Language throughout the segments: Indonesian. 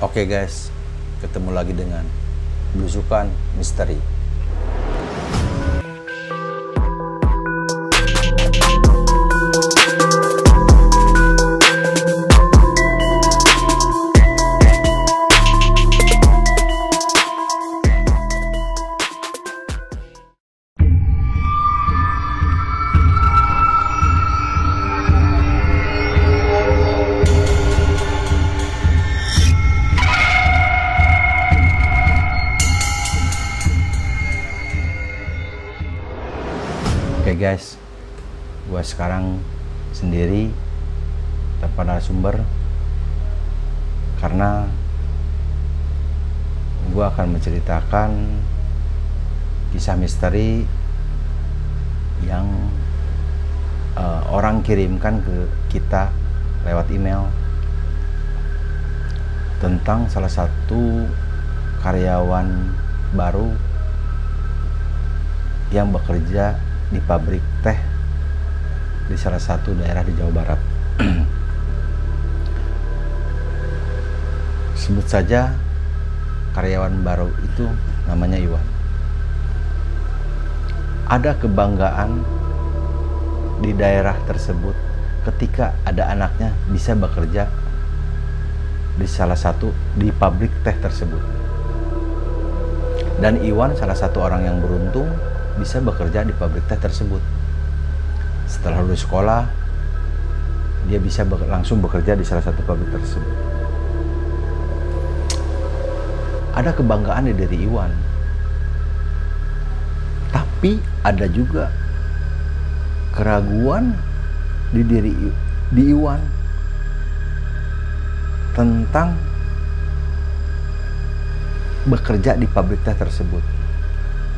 Oke guys, ketemu lagi dengan Belusukan Misteri. Oke guys, gue sekarang sendiri tanpa narasumber karena gue akan menceritakan kisah misteri yang orang kirimkan ke kita lewat email tentang salah satu karyawan baru yang bekerja di pabrik teh di salah satu daerah di Jawa Barat. Sebut saja karyawan baru itu namanya Iwan. Ada kebanggaan di daerah tersebut ketika ada anaknya bisa bekerja di salah satu di pabrik teh tersebut. Dan Iwan salah satu orang yang beruntung bisa bekerja di pabrik teh tersebut. Setelah lulus sekolah, dia bisa langsung bekerja di salah satu pabrik tersebut. Ada kebanggaan di diri Iwan, tapi ada juga keraguan di Iwan tentang bekerja di pabrik teh tersebut,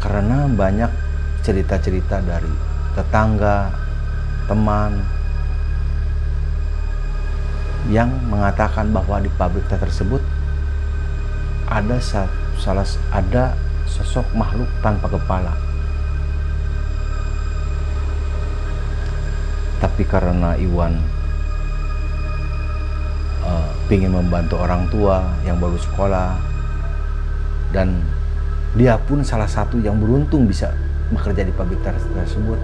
karena banyak cerita-cerita dari tetangga, teman yang mengatakan bahwa di pabrik teh tersebut ada sosok makhluk tanpa kepala. Tapi karena Iwan ingin membantu orang tua yang baru sekolah, dan dia pun salah satu yang beruntung bisa bekerja di pabrik tersebut,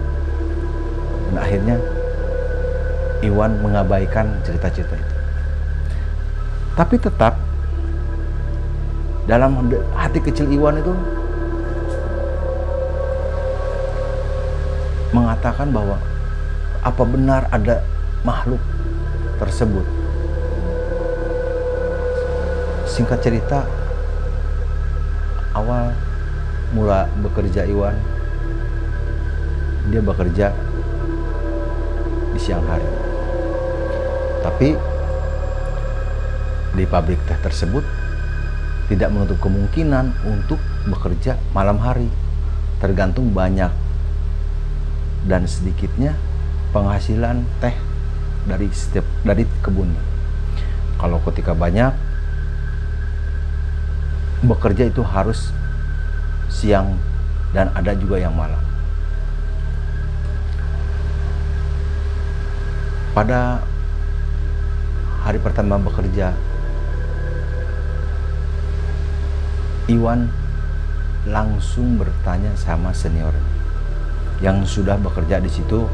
dan akhirnya Iwan mengabaikan cerita-cerita itu. Tapi tetap dalam hati kecil Iwan itu mengatakan bahwa apa benar ada makhluk tersebut. Singkat cerita, awal mula bekerja Iwan, dia bekerja di siang hari. Tapi di pabrik teh tersebut tidak menutup kemungkinan untuk bekerja malam hari, tergantung banyak dan sedikitnya penghasilan teh dari kebunnya. Kalau ketika banyak, bekerja itu harus siang dan ada juga yang malam. Pada hari pertama bekerja, Iwan langsung bertanya sama senior yang sudah bekerja di situ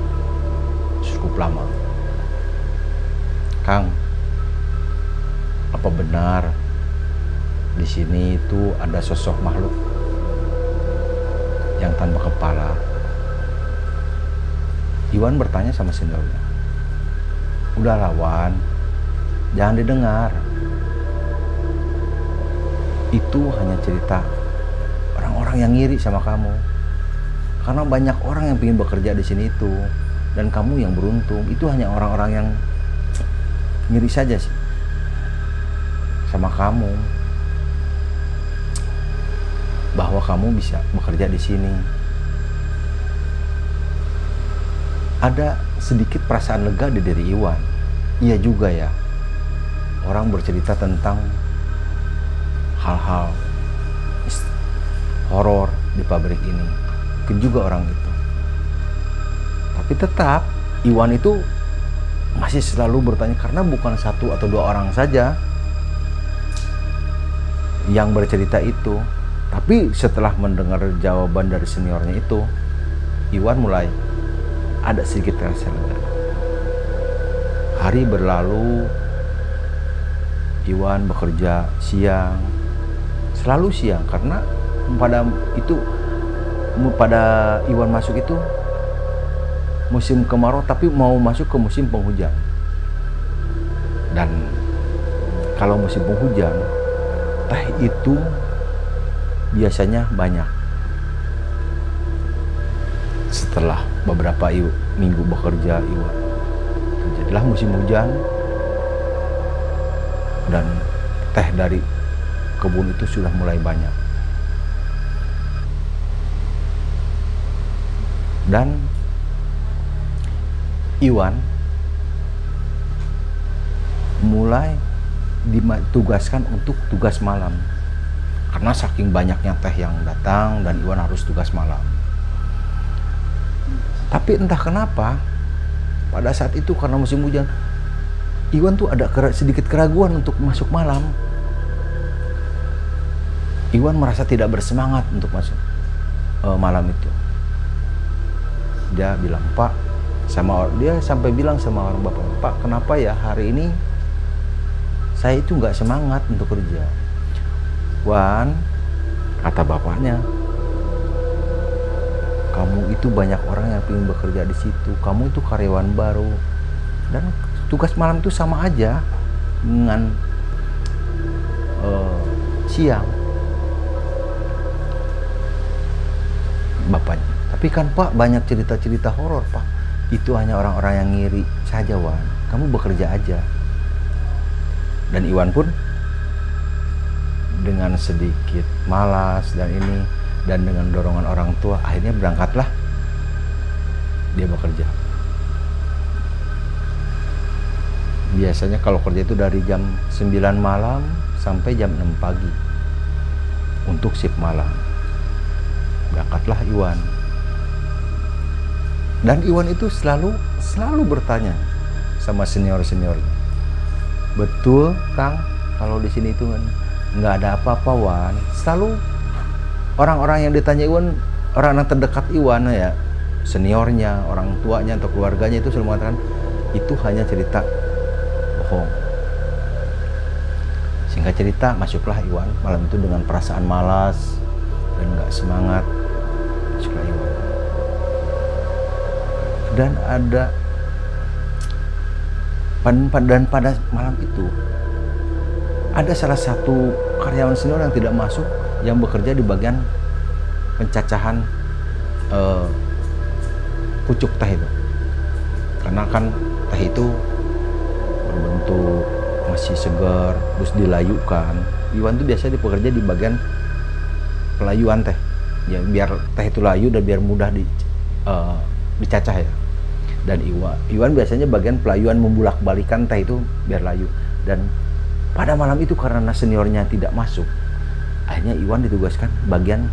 cukup lama. "Kang, apa benar di sini itu ada sosok makhluk yang tanpa kepala?" Iwan bertanya sama seniornya. "Udah lawan, jangan didengar. Itu hanya cerita orang-orang yang ngiri sama kamu. Karena banyak orang yang ingin bekerja di sini itu, dan kamu yang beruntung. Itu hanya orang-orang yang ngiri saja sih sama kamu, bahwa kamu bisa bekerja di sini." Ada sedikit perasaan lega di diri Iwan. Iya juga ya, orang bercerita tentang hal-hal horor di pabrik ini. Mungkin juga orang itu. Tapi tetap Iwan itu masih selalu bertanya, karena bukan satu atau dua orang saja yang bercerita itu. Tapi setelah mendengar jawaban dari seniornya itu, Iwan mulai ada sedikit rasa lega. Hari berlalu, Iwan bekerja siang, selalu siang, karena pada Iwan masuk itu musim kemarau, tapi mau masuk ke musim penghujan. Dan kalau musim penghujan, teh itu biasanya banyak. Setelah beberapa minggu bekerja Iwan, terjadilah musim hujan, dan teh dari kebun itu sudah mulai banyak. Dan Iwan mulai ditugaskan untuk tugas malam, karena saking banyaknya teh yang datang dan Iwan harus tugas malam. Tapi entah kenapa pada saat itu karena musim hujan, Iwan tuh ada sedikit keraguan untuk masuk malam. Iwan merasa tidak bersemangat untuk masuk malam itu. Dia bilang, dia sampai bilang sama orang bapak, "Pak, kenapa ya hari ini saya itu nggak semangat untuk kerja?" "Wan," kata bapaknya, "kamu itu banyak orang yang ingin bekerja di situ. Kamu itu karyawan baru, dan tugas malam itu sama aja dengan siang." Bapaknya, "Tapi kan Pak, banyak cerita-cerita horor Pak. Itu hanya orang-orang yang ngiri saja, Wan. Kamu bekerja aja." Dan Iwan pun dengan sedikit malas dan dengan dorongan orang tua, akhirnya berangkatlah dia bekerja. Biasanya kalau kerja itu dari jam 9 malam sampai jam 6 pagi untuk shift malam. Berangkatlah Iwan. Dan Iwan itu selalu bertanya sama senior-seniornya, "Betul Kang, kalau di sini itu nggak ada apa-apa Wan?" Selalu orang-orang yang ditanya Iwan, orang yang terdekat Iwan ya, seniornya, orang tuanya atau keluarganya itu selalu mengatakan itu hanya cerita bohong. Singkat cerita, masuklah Iwan malam itu dengan perasaan malas dan nggak semangat. Masuklah Iwan. Dan pada malam itu ada salah satu karyawan senior yang tidak masuk, yang bekerja di bagian pencacahan pucuk teh itu. Karena kan teh itu berbentuk masih segar, terus dilayukan. Iwan tuh biasanya bekerja di bagian pelayuan teh, ya biar teh itu layu dan biar mudah dicacah ya. Dan Iwan biasanya bagian pelayuan, membulak-balikan teh itu biar layu. Dan pada malam itu karena seniornya tidak masuk, akhirnya Iwan ditugaskan bagian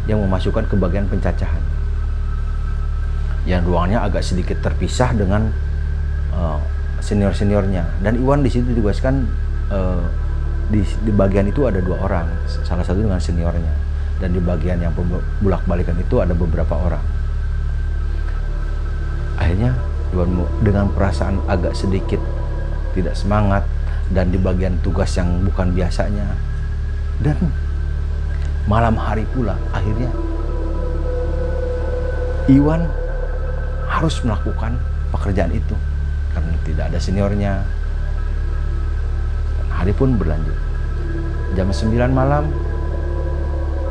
yang memasukkan ke bagian pencacahan, yang ruangannya agak sedikit terpisah dengan senior-seniornya. Dan Iwan di situ ditugaskan di bagian itu ada 2 orang, salah satu dengan seniornya. Dan di bagian yang bulak-balikan itu ada beberapa orang. Akhirnya Iwan dengan perasaan agak sedikit tidak semangat dan di bagian tugas yang bukan biasanya, dan malam hari pula akhirnya Iwan harus melakukan pekerjaan itu karena tidak ada seniornya. Dan hari pun berlanjut. Jam 9 malam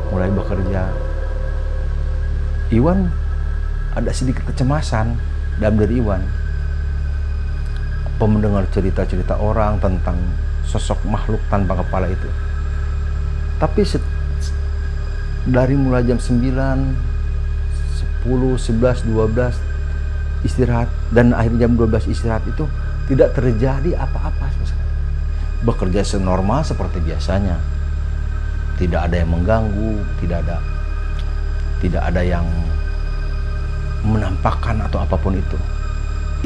mulai bekerja. Iwan ada sedikit kecemasan dalam diri Iwan. Mendengar cerita-cerita orang tentang sosok makhluk tanpa kepala itu. Tapi dari mulai jam 9, 10, 11, 12 istirahat, dan akhir jam 12 istirahat itu tidak terjadi apa-apa. Bekerja senormal seperti biasanya. Tidak ada yang mengganggu, tidak ada yang menampakkan atau apapun itu.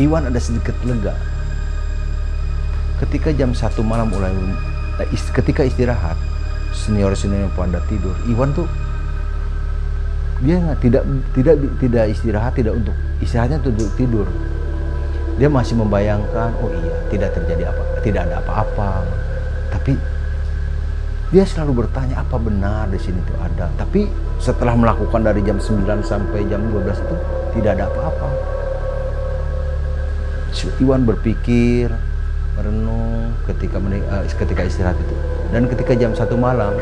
Iwan ada sedikit lega. Ketika jam 1 malam ketika istirahat, senior-senior yang pada tidur, Iwan tuh dia tidak istirahat, tidak untuk istirahatnya untuk tidur. Dia masih membayangkan, oh iya, tidak ada apa-apa. Tapi dia selalu bertanya, apa benar di sini tuh ada? Tapi setelah melakukan dari jam 9 sampai jam 12 itu tidak ada apa-apa. Iwan berpikir, merenung ketika istirahat itu. Dan ketika jam 1 malam,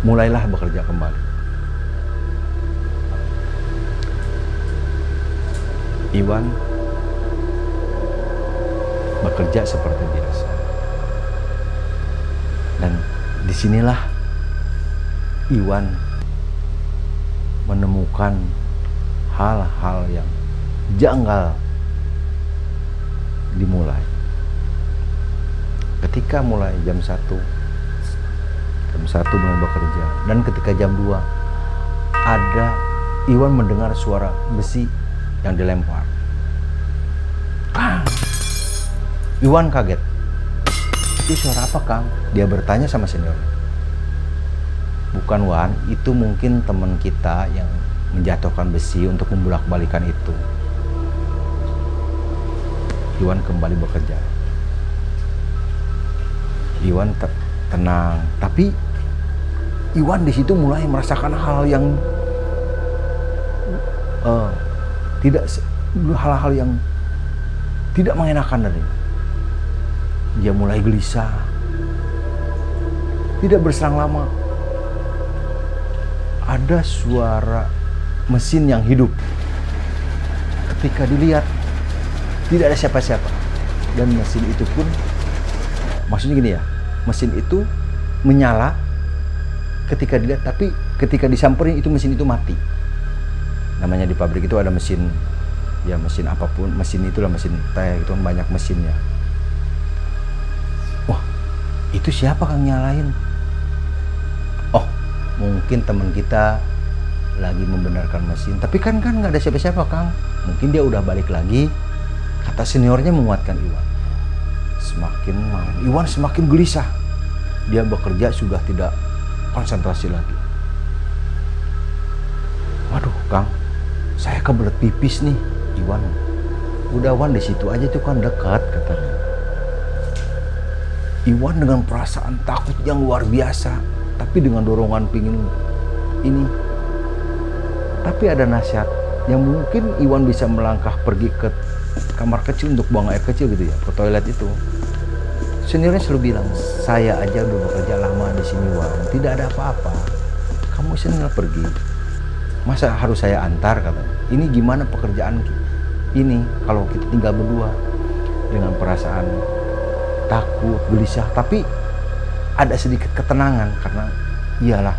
mulailah bekerja kembali. Iwan bekerja seperti biasa. Dan disinilah Iwan menemukan hal-hal yang janggal dimulai. Ketika mulai jam 1 mulai bekerja, dan ketika jam 2 ada Iwan mendengar suara besi yang dilempar. Iwan kaget. Itu suara apa, Kang? Dia bertanya sama senior. Bukan, Wan, itu mungkin teman kita yang menjatuhkan besi untuk membulak-balikan itu. Iwan kembali bekerja. Iwan tenang, tapi Iwan di situ mulai merasakan hal yang hal-hal yang tidak mengenakan dari. Dia mulai gelisah. Tidak berselang lama, ada suara mesin yang hidup. Ketika dilihat, tidak ada siapa-siapa. Dan mesin itu pun, maksudnya gini ya, mesin itu menyala ketika dilihat, tapi ketika disamperin itu mesin itu mati. Namanya di pabrik itu ada mesin, ya mesin apapun, mesin itulah mesin teh, itu kan banyak mesinnya. Wah, itu siapa Kang nyalain? Oh, mungkin teman kita lagi membenarkan mesin, tapi kan nggak ada siapa-siapa, Kang. Mungkin dia udah balik lagi. Kata seniornya menguatkan Iwan. Semakin malam, Iwan semakin gelisah. Dia bekerja sudah tidak konsentrasi lagi. Waduh, Kang, saya kebelet pipis nih. Iwan, udah Wan di situ aja tuh kan dekat, katanya. Iwan dengan perasaan takut yang luar biasa, tapi dengan dorongan pingin ini. Tapi ada nasihat yang mungkin Iwan bisa melangkah pergi ke kamar kecil untuk buang air kecil gitu ya, ke toilet itu. Seniornya selalu bilang, saya aja udah bekerja lama di sini, Wan, tidak ada apa-apa. Kamu tinggal pergi. Masa harus saya antar, katanya. Ini gimana pekerjaan ini kalau kita tinggal berdua? Dengan perasaan takut, gelisah, tapi ada sedikit ketenangan karena iyalah,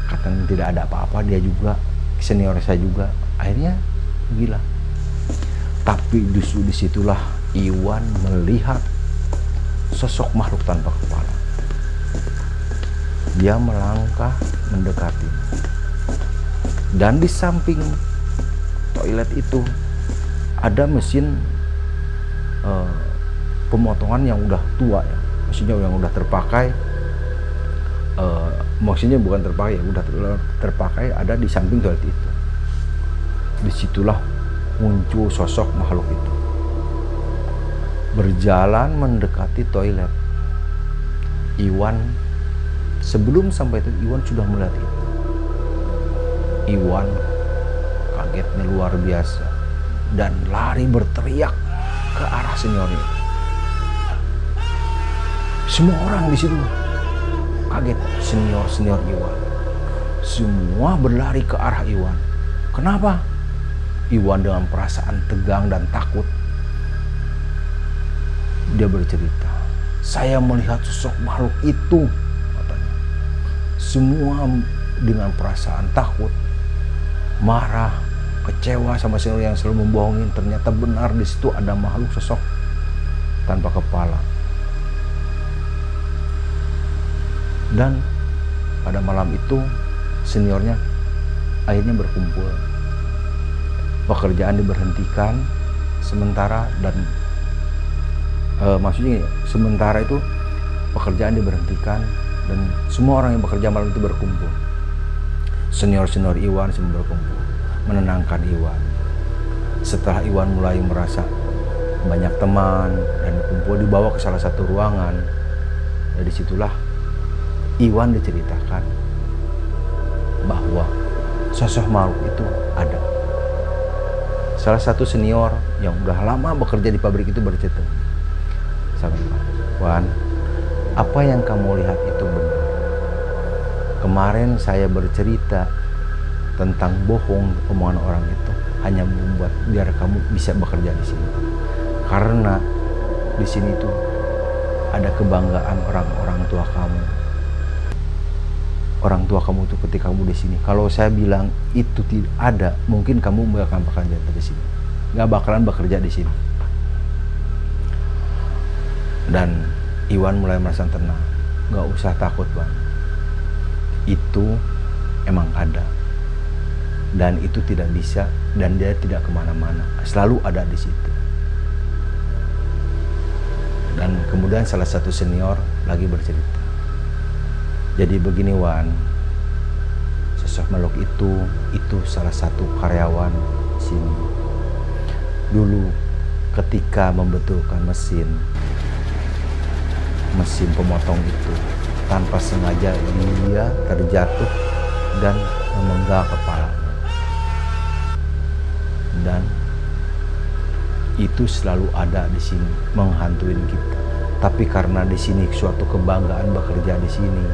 katanya tidak ada apa-apa, dia juga senior saya juga. Akhirnya gila. Tapi justru disitulah Iwan melihat sosok makhluk tanpa kepala. Dia melangkah mendekati, dan di samping toilet itu ada mesin pemotongan yang udah tua ya, maksudnya yang udah terpakai, maksudnya bukan terpakai ya, udah terpakai, ada di samping toilet itu. Disitulah muncul sosok makhluk itu berjalan mendekati toilet. Iwan sebelum sampai itu, Iwan sudah melihat itu. Iwan kagetnya luar biasa dan lari berteriak ke arah seniornya. Semua orang di situ kaget, senior Iwan. Semua berlari ke arah Iwan. Kenapa? Iwan dengan perasaan tegang dan takut, dia bercerita, saya melihat sosok makhluk itu, katanya. Semua dengan perasaan takut, marah, kecewa sama senior yang selalu membohongin. Ternyata benar di situ ada makhluk sosok tanpa kepala. Dan pada malam itu seniornya akhirnya berkumpul. Pekerjaan diberhentikan sementara, dan maksudnya sementara itu pekerjaan diberhentikan dan semua orang yang bekerja malam itu berkumpul. Senior-senior Iwan semua berkumpul menenangkan Iwan. Setelah Iwan mulai merasa banyak teman dan kumpul, dibawa ke salah satu ruangan. Dari situlah Iwan diceritakan bahwa sosok makhluk itu ada. Salah satu senior yang udah lama bekerja di pabrik itu bercerita, Wan, apa yang kamu lihat itu benar. Kemarin saya bercerita tentang bohong omongan orang itu hanya membuat biar kamu bisa bekerja di sini. Karena di sini tuh ada kebanggaan orang-orang tua kamu. Orang tua kamu tuh ketika kamu di sini. Kalau saya bilang itu tidak ada, mungkin kamu nggak akan bekerja di sini. Nggak bakalan bekerja di sini. Dan Iwan mulai merasa tenang. Nggak usah takut, Bang. Itu emang ada. Dan itu tidak bisa, dan dia tidak kemana-mana. Selalu ada di situ. Dan kemudian salah satu senior lagi bercerita. Jadi begini, Wan, sosok makhluk itu salah satu karyawan sini. Dulu ketika membetulkan mesin pemotong itu, tanpa sengaja dia terjatuh dan memenggal kepalanya. Dan itu selalu ada di sini menghantuin kita. Tapi karena di sini suatu kebanggaan bekerja di sini,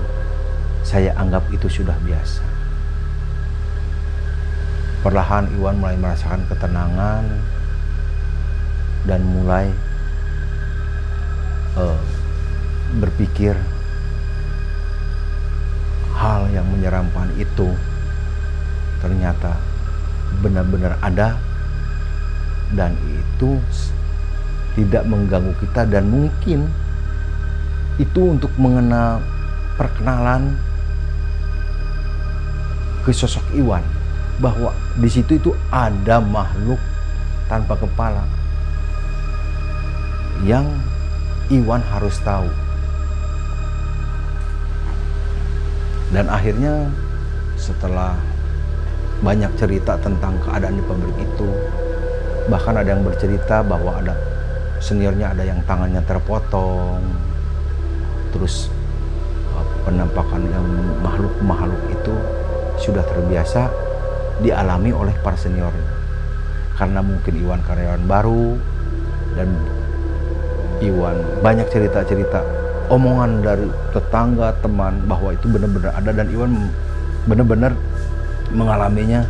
saya anggap itu sudah biasa. Perlahan Iwan mulai merasakan ketenangan dan mulai berpikir hal yang menyeramkan itu ternyata benar-benar ada, dan itu tidak mengganggu kita, dan mungkin itu untuk mengenal perkenalan ke sosok Iwan, bahwa di situ itu ada makhluk tanpa kepala yang Iwan harus tahu. Dan akhirnya setelah banyak cerita tentang keadaan di pabrik itu, bahkan ada yang bercerita bahwa ada seniornya ada yang tangannya terpotong, terus penampakan yang makhluk itu sudah terbiasa dialami oleh para seniornya. Karena mungkin Iwan karyawan baru dan Iwan banyak cerita-cerita omongan dari tetangga, teman, bahwa itu benar-benar ada, dan Iwan benar-benar mengalaminya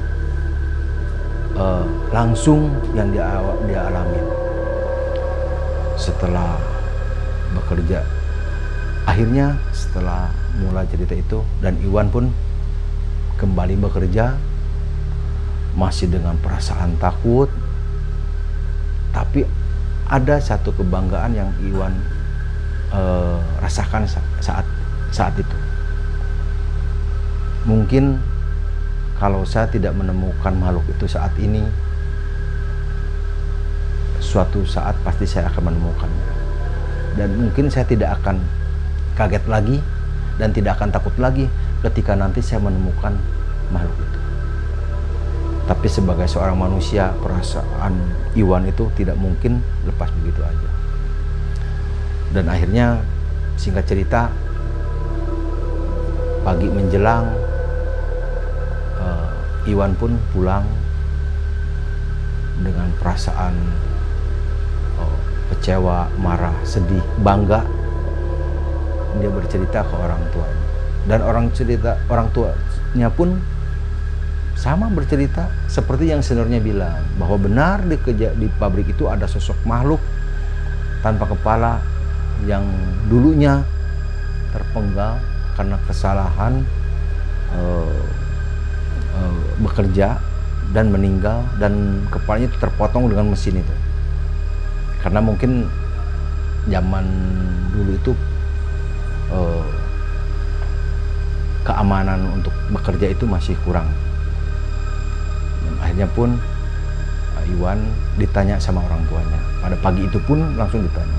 langsung yang dia alami. Setelah bekerja, akhirnya setelah mulai cerita itu, dan Iwan pun kembali bekerja masih dengan perasaan takut, tapi ada satu kebanggaan yang Iwan rasakan saat itu. Mungkin kalau saya tidak menemukan makhluk itu saat ini, suatu saat pasti saya akan menemukannya. Dan mungkin saya tidak akan kaget lagi dan tidak akan takut lagi ketika nanti saya menemukan makhluk itu. Tapi sebagai seorang manusia, perasaan Iwan itu tidak mungkin lepas begitu aja. Dan akhirnya, singkat cerita, pagi menjelang, Iwan pun pulang dengan perasaan kecewa, marah, sedih, bangga. Dia bercerita ke orang tuanya, dan orang tuanya pun sama bercerita seperti yang seniornya bilang, bahwa benar di pabrik itu ada sosok makhluk tanpa kepala yang dulunya terpenggal karena kesalahan bekerja dan meninggal, dan kepalanya itu terpotong dengan mesin itu. Karena mungkin zaman dulu itu keamanan untuk bekerja itu masih kurang. Dan akhirnya pun Iwan ditanya sama orang tuanya. Pada pagi itu pun langsung ditanya,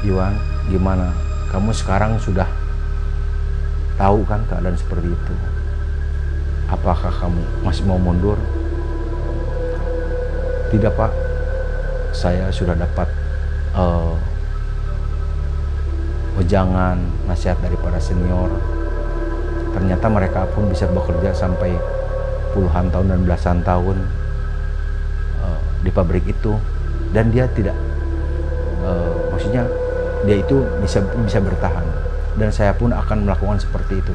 Iwan, gimana kamu sekarang sudah tahu kan keadaan seperti itu. Apakah kamu masih mau mundur? Tidak Pak, saya sudah dapat wejangan, nasihat daripada senior. Ternyata mereka pun bisa bekerja sampai puluhan tahun dan belasan tahun di pabrik itu, dan dia tidak, maksudnya dia itu bisa bertahan, dan saya pun akan melakukan seperti itu.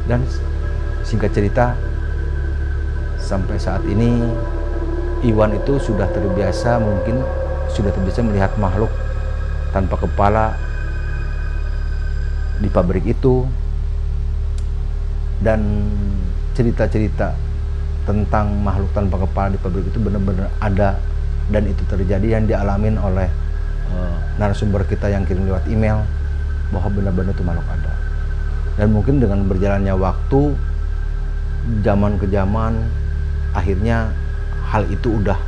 Dan singkat cerita, sampai saat ini Iwan itu sudah terbiasa, mungkin sudah terbiasa melihat makhluk tanpa kepala di pabrik itu, dan cerita-cerita tentang makhluk tanpa kepala di pabrik itu benar-benar ada, dan itu terjadi yang dialamin oleh narasumber kita yang kirim lewat email, bahwa benar-benar itu makhluk ada. Dan mungkin dengan berjalannya waktu, zaman ke zaman, akhirnya hal itu udah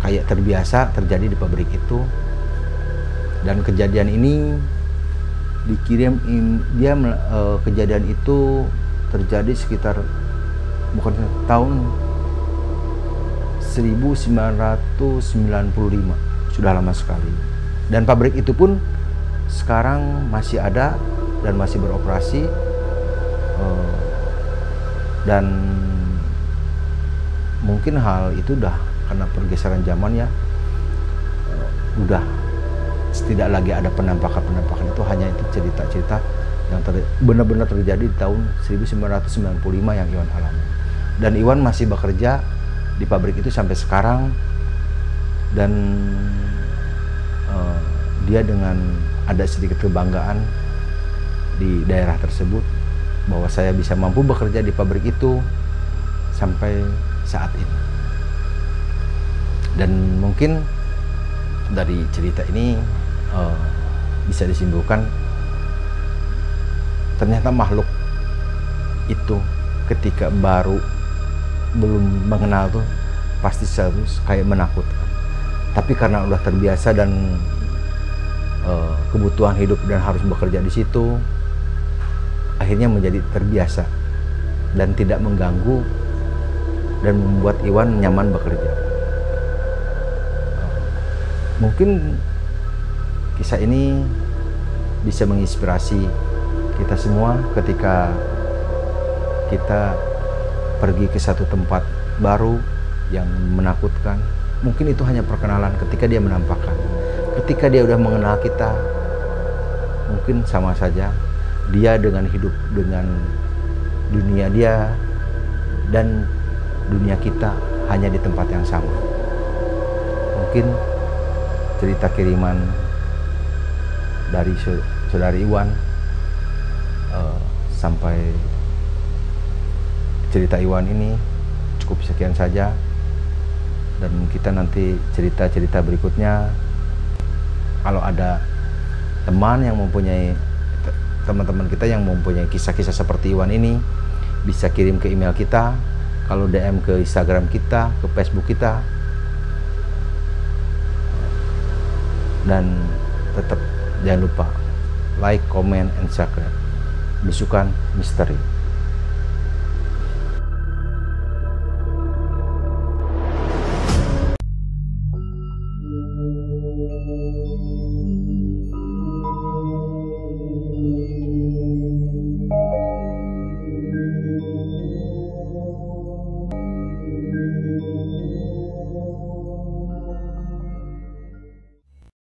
kayak terbiasa terjadi di pabrik itu. Dan kejadian ini dikirim, kejadian itu terjadi sekitar bukan tahun 1995, sudah lama sekali. Dan pabrik itu pun sekarang masih ada dan masih beroperasi, dan mungkin hal itu udah karena pergeseran zaman ya, udah tidak lagi ada penampakan itu, hanya itu cerita-cerita yang benar-benar terjadi di tahun 1995 yang Iwan alami. Dan Iwan masih bekerja di pabrik itu sampai sekarang, dan dia dengan ada sedikit kebanggaan di daerah tersebut bahwa saya bisa mampu bekerja di pabrik itu sampai saat ini. Dan mungkin dari cerita ini bisa disimpulkan, ternyata makhluk itu ketika belum mengenal tuh pasti selalu kayak menakutkan. Tapi karena udah terbiasa dan kebutuhan hidup dan harus bekerja di situ, akhirnya menjadi terbiasa dan tidak mengganggu, dan membuat Iwan nyaman bekerja. Mungkin kisah ini bisa menginspirasi kita semua ketika kita pergi ke satu tempat baru yang menakutkan. Mungkin itu hanya perkenalan ketika dia menampakkan. Ketika dia udah mengenal kita, mungkin sama saja dia dengan hidup dengan dunia dia dan dunia kita hanya di tempat yang sama. Mungkin cerita kiriman dari saudari Iwan sampai cerita Iwan ini cukup sekian saja, dan kita nanti cerita-cerita berikutnya, kalau ada teman-teman kita yang mempunyai kisah-kisah seperti Iwan ini, bisa kirim ke email kita, kalau DM ke Instagram kita, ke Facebook kita, dan tetap jangan lupa like, comment, and subscribe. Besukan Misteri.